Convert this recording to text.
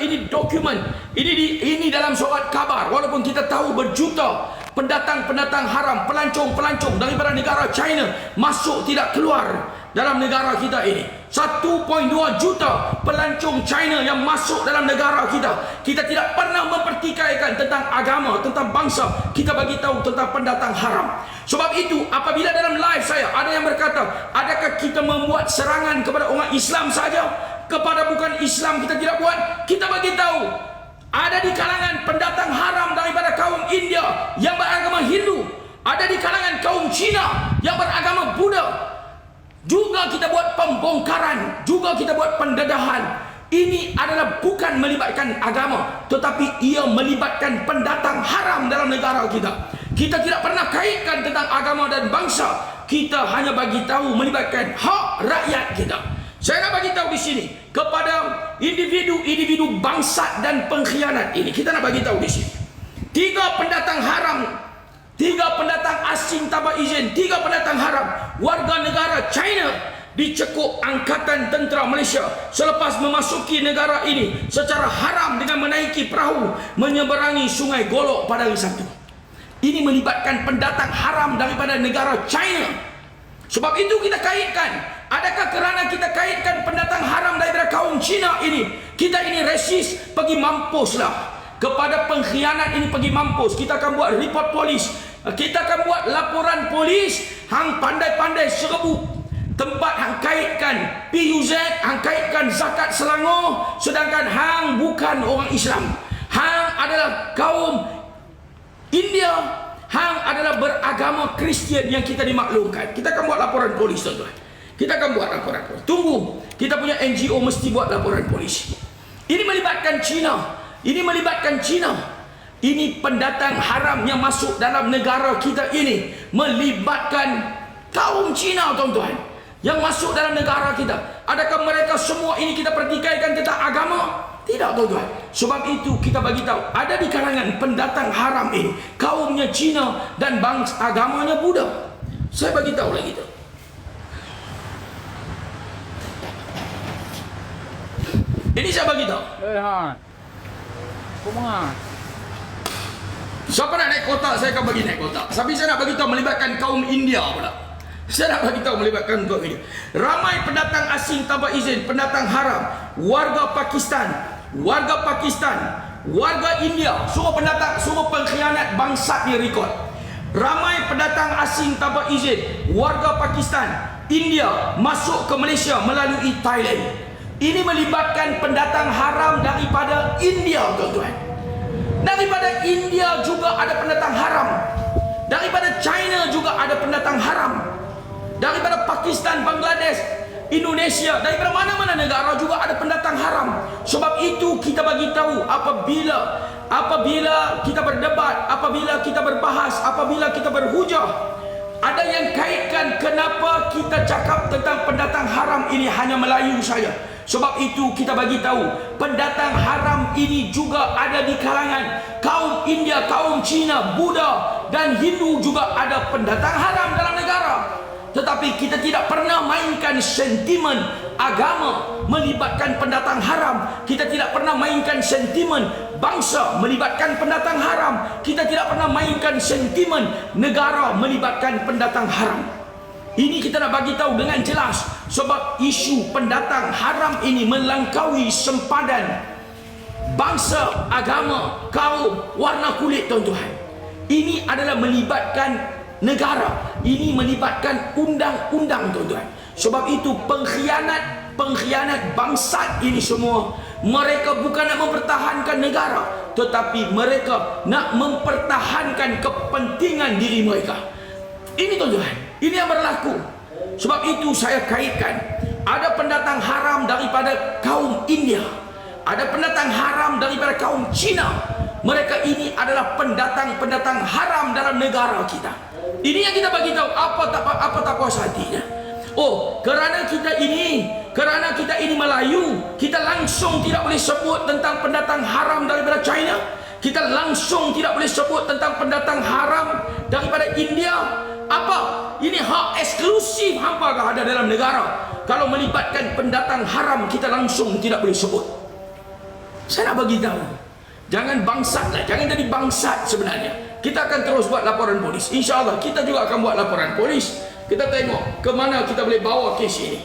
Ini dokumen, ini dalam surat khabar. Walaupun kita tahu berjuta pendatang haram, pelancong daripada negara China masuk tidak keluar dalam negara kita ini. 1.2 juta pelancong China yang masuk dalam negara kita. Kita tidak pernah mempertikaikan tentang agama, tentang bangsa. Kita bagi tahu tentang pendatang haram. Sebab itu apabila dalam live saya ada yang berkata, adakah kita membuat serangan kepada orang Islam saja? Kepada bukan Islam kita tidak buat. Kita bagi tahu ada di kalangan pendatang haram daripada kaum India yang beragama Hindu, ada di kalangan kaum Cina yang beragama Buddha. Juga kita buat pembongkaran, juga kita buat pendedahan. Ini adalah bukan melibatkan agama, tetapi ia melibatkan pendatang haram dalam negara kita. Kita tidak pernah kaitkan tentang agama dan bangsa. Kita hanya bagi tahu melibatkan hak rakyat kita. Saya nak bagi tahu di sini kepada individu bangsat dan pengkhianat ini. Kita nak bagi tahu di sini. 3 pendatang haram, 3 pendatang asing tanpa izin, 3 pendatang haram warga negara China dicekuk Angkatan Tentera Malaysia selepas memasuki negara ini secara haram dengan menaiki perahu menyeberangi Sungai Golok pada hari Sabtu. Ini melibatkan pendatang haram daripada negara China. Sebab itu kita kaitkan. Adakah kerana kita kaitkan pendatang haram daripada kaum Cina ini, kita ini resis? Pergi mampuslah. Kepada pengkhianat ini pergi mampus. Kita akan buat report polis. Kita akan buat laporan polis. Hang pandai-pandai serbu tempat hang kaitkan PUZ, hang kaitkan zakat Selangor, sedangkan hang bukan orang Islam. Hang adalah kaum India, hang adalah beragama Kristian yang kita dimaklumkan. Kita akan buat laporan polis, tuan-tuan. Kita akan buat laporan polis. Tunggu, kita punya NGO mesti buat laporan polis. Ini melibatkan Cina. Ini melibatkan Cina. Ini pendatang haram yang masuk dalam negara kita ini melibatkan kaum Cina, tuan-tuan, yang masuk dalam negara kita. Adakah mereka semua ini kita pertikaikan tentang agama? Tidak, tuan-tuan. Sebab itu kita bagi tahu ada di kalangan pendatang haram ini kaumnya Cina dan bangsa agamanya Buddha. Saya bagi tahu lagi tu. Ini saya bagi tahu. Siapa nak naik kotak, saya akan bagi naik kotak. Tapi saya nak bagi tahu melibatkan kaum India pula. Saya nak bagi tahu melibatkan kaum India. Ramai pendatang asing tanpa izin, pendatang haram, warga Pakistan, warga India, semua pendatang, semua pengkhianat bangsat ni rekod. Ramai pendatang asing tanpa izin, warga Pakistan, India masuk ke Malaysia melalui Thailand. Ini melibatkan pendatang haram daripada India, tuan-tuan. Daripada India juga ada pendatang haram. Daripada China juga ada pendatang haram. Daripada Pakistan, Bangladesh, Indonesia, daripada mana-mana negara juga ada pendatang haram. Sebab itu kita bagi tahu apabila kita berdebat, apabila kita berbahas, apabila kita berhujah, ada yang kaitkan kenapa kita cakap tentang pendatang haram ini hanya Melayu saja. Sebab itu kita bagi tahu pendatang haram ini juga ada di kalangan kaum India, kaum Cina, Buddha dan Hindu juga ada pendatang haram dalam negara. Tetapi kita tidak pernah mainkan sentimen agama melibatkan pendatang haram. Kita tidak pernah mainkan sentimen bangsa melibatkan pendatang haram. Kita tidak pernah mainkan sentimen negara melibatkan pendatang haram. Ini kita nak bagi tahu dengan jelas sebab isu pendatang haram ini melangkaui sempadan bangsa, agama, kaum, warna kulit, tuan-tuan. Ini adalah melibatkan negara. Ini melibatkan undang-undang, tuan-tuan. Sebab itu pengkhianat bangsat ini semua, mereka bukan nak mempertahankan negara, tetapi mereka nak mempertahankan kepentingan diri mereka. Ini, tuan-tuan, ini yang berlaku. Sebab itu saya kaitkan ada pendatang haram daripada kaum India, ada pendatang haram daripada kaum Cina. Mereka ini adalah pendatang haram dalam negara kita. Ini yang kita bagi tahu apa tak puas hatinya. Oh, kerana kita ini Melayu, kita langsung tidak boleh sebut tentang pendatang haram daripada China. Kita langsung tidak boleh sebut tentang pendatang haram daripada India. Apa? Ini hak eksklusif hampa yang ada dalam negara. Kalau melibatkan pendatang haram, kita langsung tidak boleh sebut. Saya nak bagi tahu, jangan bangsat lah, jangan jadi bangsat sebenarnya. Kita akan terus buat laporan polis. InsyaAllah kita juga akan buat laporan polis. Kita tengok ke mana kita boleh bawa kes ini.